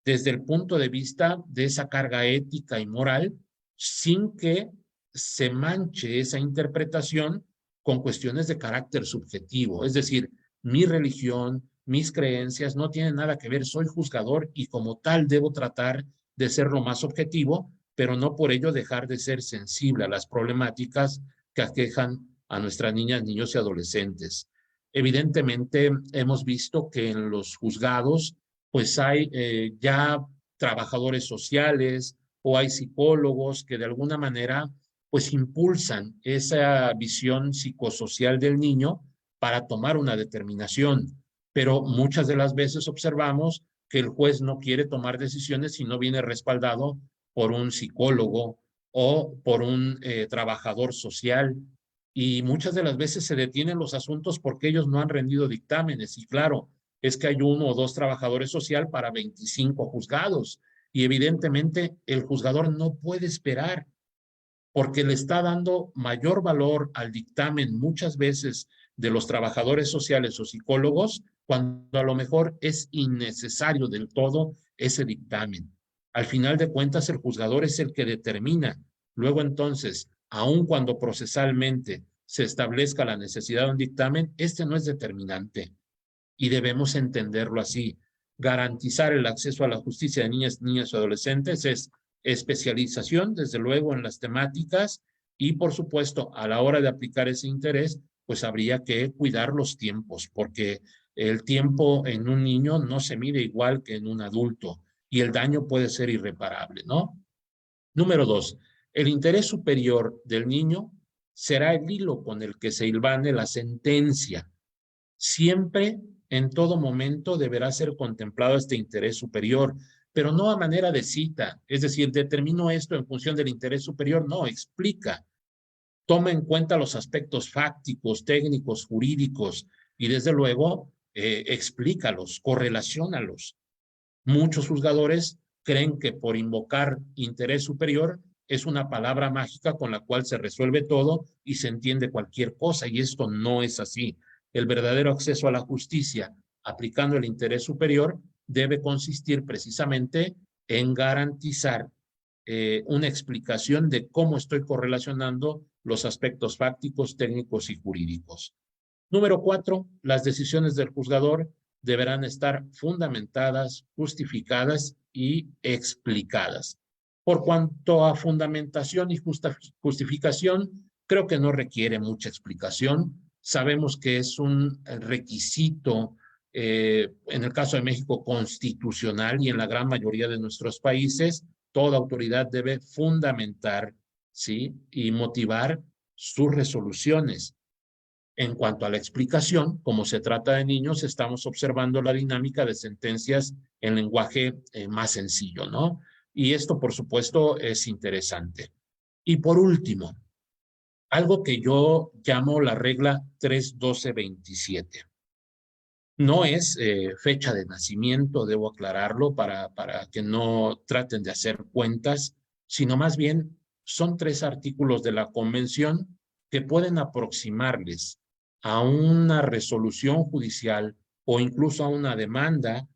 desde el punto de vista de esa carga ética y moral, sin que se manche esa interpretación con cuestiones de carácter subjetivo. Es decir, mi religión, mis creencias no tienen nada que ver, soy juzgador y como tal debo tratar de ser lo más objetivo, pero no por ello dejar de ser sensible a las problemáticas que aquejan a nuestras niñas, niños y adolescentes. Evidentemente, hemos visto que en los juzgados pues hay ya trabajadores sociales o hay psicólogos que de alguna manera pues impulsan esa visión psicosocial del niño para tomar una determinación. Pero muchas de las veces observamos que el juez no quiere tomar decisiones si no viene respaldado por un psicólogo o por un trabajador social. Y muchas de las veces se detienen los asuntos porque ellos no han rendido dictámenes. Y claro, es que hay 1 o 2 trabajadores social para 25 juzgados. Y evidentemente el juzgador no puede esperar porque le está dando mayor valor al dictamen muchas veces de los trabajadores sociales o psicólogos cuando a lo mejor es innecesario del todo ese dictamen. Al final de cuentas, el juzgador es el que determina. Luego entonces, aun cuando procesalmente se establezca la necesidad de un dictamen, este no es determinante y debemos entenderlo así. Garantizar el acceso a la justicia de niñas, niños y adolescentes es especialización, desde luego, en las temáticas y, por supuesto, a la hora de aplicar ese interés, pues habría que cuidar los tiempos, porque el tiempo en un niño no se mide igual que en un adulto y el daño puede ser irreparable, ¿no? Número 2, el interés superior del niño será el hilo con el que se hilvane la sentencia. Siempre, en todo momento, deberá ser contemplado este interés superior, pero no a manera de cita, es decir, determino esto en función del interés superior, no, explica, toma en cuenta los aspectos fácticos, técnicos, jurídicos y desde luego explícalos, correlaciónalos. Muchos juzgadores creen que por invocar interés superior es una palabra mágica con la cual se resuelve todo y se entiende cualquier cosa, y esto no es así. El verdadero acceso a la justicia aplicando el interés superior debe consistir precisamente en garantizar una explicación de cómo estoy correlacionando los aspectos fácticos, técnicos y jurídicos. Número 4, las decisiones del juzgador deberán estar fundamentadas, justificadas y explicadas. Por cuanto a fundamentación y justificación, creo que no requiere mucha explicación. Sabemos que es un requisito, en el caso de México, constitucional y en la gran mayoría de nuestros países, toda autoridad debe fundamentar, ¿sí?, y motivar sus resoluciones. En cuanto a la explicación, como se trata de niños, estamos observando la dinámica de sentencias en lenguaje más sencillo, ¿no? Y esto, por supuesto, es interesante. Y por último, algo que yo llamo la regla 3-12-27. No es fecha de nacimiento, debo aclararlo, para que no traten de hacer cuentas, sino más bien son 3 artículos de la Convención que pueden aproximarles a una resolución judicial o incluso a una demanda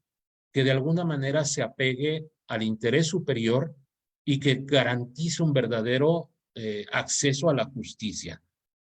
que de alguna manera se apegue al interés superior y que garantice un verdadero acceso a la justicia.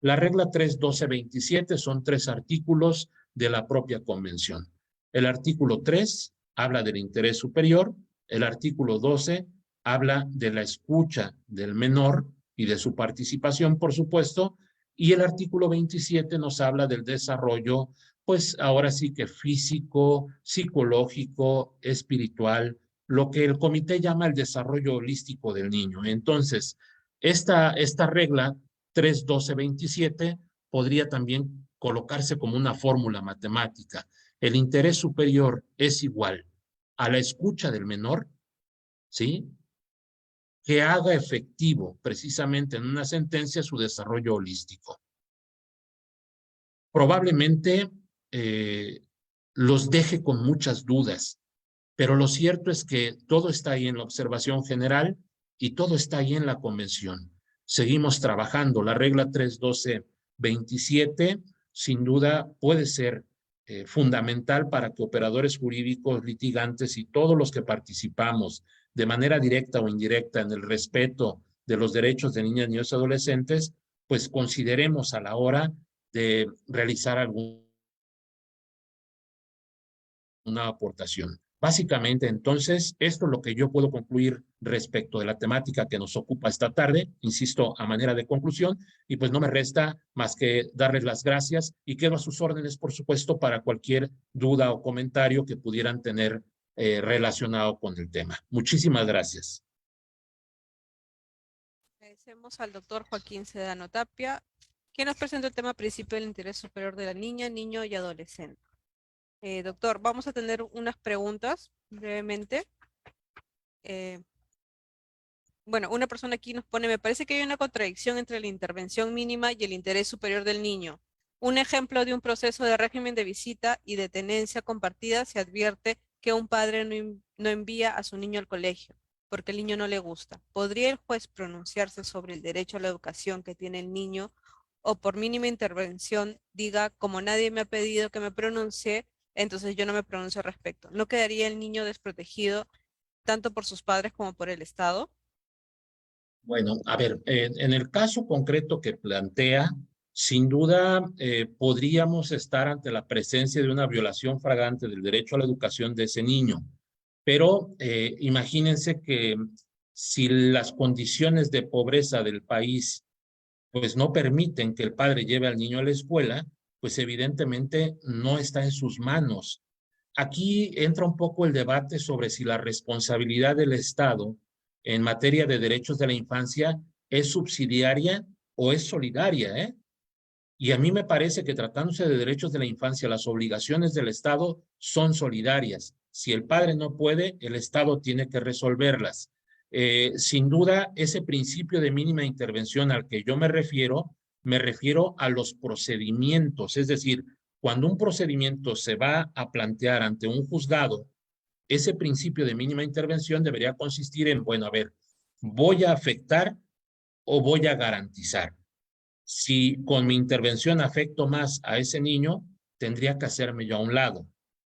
La regla 3-12-27 son 3 artículos de la propia convención. El artículo 3 habla del interés superior, el artículo 12 habla de la escucha del menor y de su participación, por supuesto, y el artículo 27 nos habla del desarrollo, pues ahora sí que físico, psicológico, espiritual, lo que el comité llama el desarrollo holístico del niño. Entonces, esta regla 3-12-27 podría también colocarse como una fórmula matemática. El interés superior es igual a la escucha del menor, ¿sí?, que haga efectivo precisamente en una sentencia su desarrollo holístico. Probablemente los deje con muchas dudas, pero lo cierto es que todo está ahí en la observación general y todo está ahí en la convención. Seguimos trabajando. La regla 3-12-27 sin duda puede ser fundamental para que operadores jurídicos, litigantes y todos los que participamos de manera directa o indirecta en el respeto de los derechos de niñas, niños y adolescentes, pues consideremos a la hora de realizar alguna aportación. Básicamente, entonces, esto es lo que yo puedo concluir respecto de la temática que nos ocupa esta tarde, insisto, a manera de conclusión, y pues no me resta más que darles las gracias y quedo a sus órdenes, por supuesto, para cualquier duda o comentario que pudieran tener relacionado con el tema. Muchísimas gracias. Agradecemos al doctor Joaquín Sedano Tapia, quien nos presentó el tema principio del interés superior de la niña, niño y adolescente. Doctor, vamos a tener unas preguntas brevemente. Bueno, una persona aquí nos pone, me parece que hay una contradicción entre la intervención mínima y el interés superior del niño. Un ejemplo de un proceso de régimen de visita y de tenencia compartida se advierte que un padre no envía a su niño al colegio porque el niño no le gusta. ¿Podría el juez pronunciarse sobre el derecho a la educación que tiene el niño o por mínima intervención diga, como nadie me ha pedido que me pronuncie, entonces yo no me pronuncio al respecto? ¿No quedaría el niño desprotegido tanto por sus padres como por el Estado? Bueno, a ver, en el caso concreto que plantea, sin duda podríamos estar ante la presencia de una violación flagrante del derecho a la educación de ese niño. Pero imagínense que si las condiciones de pobreza del país pues no permiten que el padre lleve al niño a la escuela, pues evidentemente no está en sus manos. Aquí entra un poco el debate sobre si la responsabilidad del Estado en materia de derechos de la infancia es subsidiaria o es solidaria, ¿eh? Y a mí me parece que tratándose de derechos de la infancia, las obligaciones del Estado son solidarias. Si el padre no puede, el Estado tiene que resolverlas. Sin duda, ese principio de mínima intervención al que yo me refiero a los procedimientos, es decir, cuando un procedimiento se va a plantear ante un juzgado, ese principio de mínima intervención debería consistir en, bueno, a ver, ¿voy a afectar o voy a garantizar? Si con mi intervención afecto más a ese niño, tendría que hacerme yo a un lado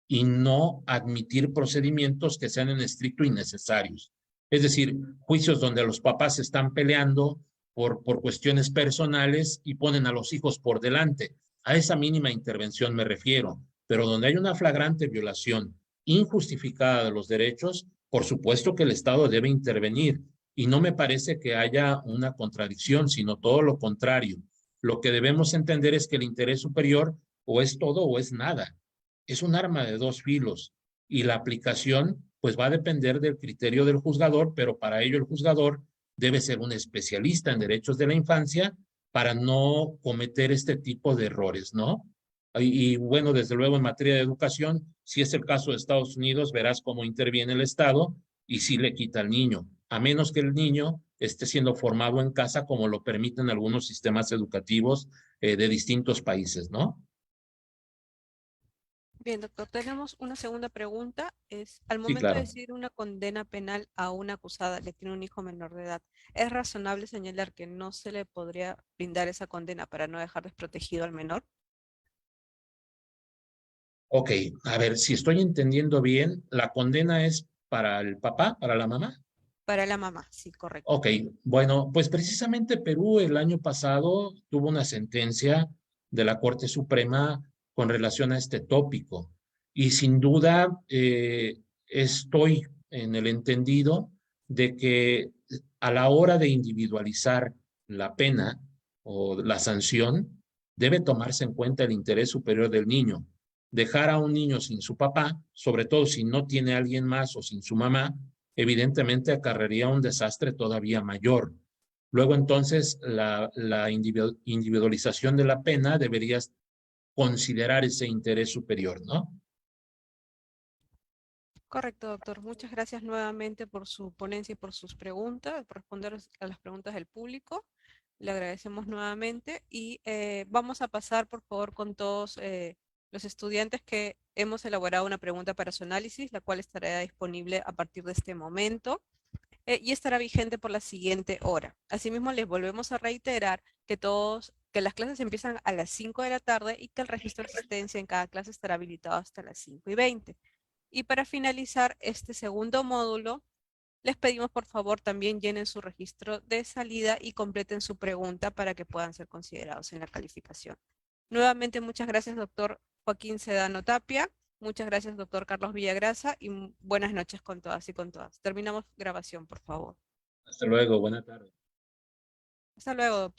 y no admitir procedimientos que sean en estricto innecesarios. Es decir, juicios donde los papás se están peleando por cuestiones personales y ponen a los hijos por delante. A esa mínima intervención me refiero, pero donde hay una flagrante violación injustificada de los derechos, por supuesto que el Estado debe intervenir y no me parece que haya una contradicción, sino todo lo contrario. Lo que debemos entender es que el interés superior o es todo o es nada. Es un arma de dos filos y la aplicación pues va a depender del criterio del juzgador, pero para ello el juzgador debe ser un especialista en derechos de la infancia para no cometer este tipo de errores, ¿no? Y bueno, desde luego en materia de educación, si es el caso de Estados Unidos, verás cómo interviene el Estado y sí le quita al niño, a menos que el niño esté siendo formado en casa como lo permiten algunos sistemas educativos de distintos países, ¿no? Bien, doctor, tenemos una segunda pregunta. Es, al Sí, momento de claro. decidir una condena penal a una acusada que tiene un hijo menor de edad, ¿es razonable señalar que no se le podría brindar esa condena para no dejar desprotegido al menor? Ok, a ver, si estoy entendiendo bien, la condena es para el papá, para la mamá. Para la mamá, sí, correcto. Ok, bueno, pues precisamente Perú el año pasado tuvo una sentencia de la Corte Suprema con relación a este tópico y sin duda estoy en el entendido de que a la hora de individualizar la pena o la sanción debe tomarse en cuenta el interés superior del niño. Dejar a un niño sin su papá, sobre todo si no tiene alguien más o sin su mamá, evidentemente acarrearía un desastre todavía mayor. Luego entonces la individualización de la pena debería considerar ese interés superior, ¿no? Correcto, doctor. Muchas gracias nuevamente por su ponencia y por sus preguntas, por responder a las preguntas del público. Le agradecemos nuevamente y vamos a pasar, por favor, con todos los estudiantes que hemos elaborado una pregunta para su análisis, la cual estará disponible a partir de este momento. Y estará vigente por la siguiente hora. Asimismo, les volvemos a reiterar que todos que las clases empiezan a las 5 de la tarde y que el registro de asistencia en cada clase estará habilitado hasta las 5:20. Y para finalizar este segundo módulo, les pedimos por favor también llenen su registro de salida y completen su pregunta para que puedan ser considerados en la calificación. Nuevamente, muchas gracias, doctor Joaquín Sedano Tapia. Muchas gracias, doctor Carlos Villagrasa, y buenas noches con todas y con todas. Terminamos grabación, por favor. Hasta luego, buena tarde. Hasta luego, doctor.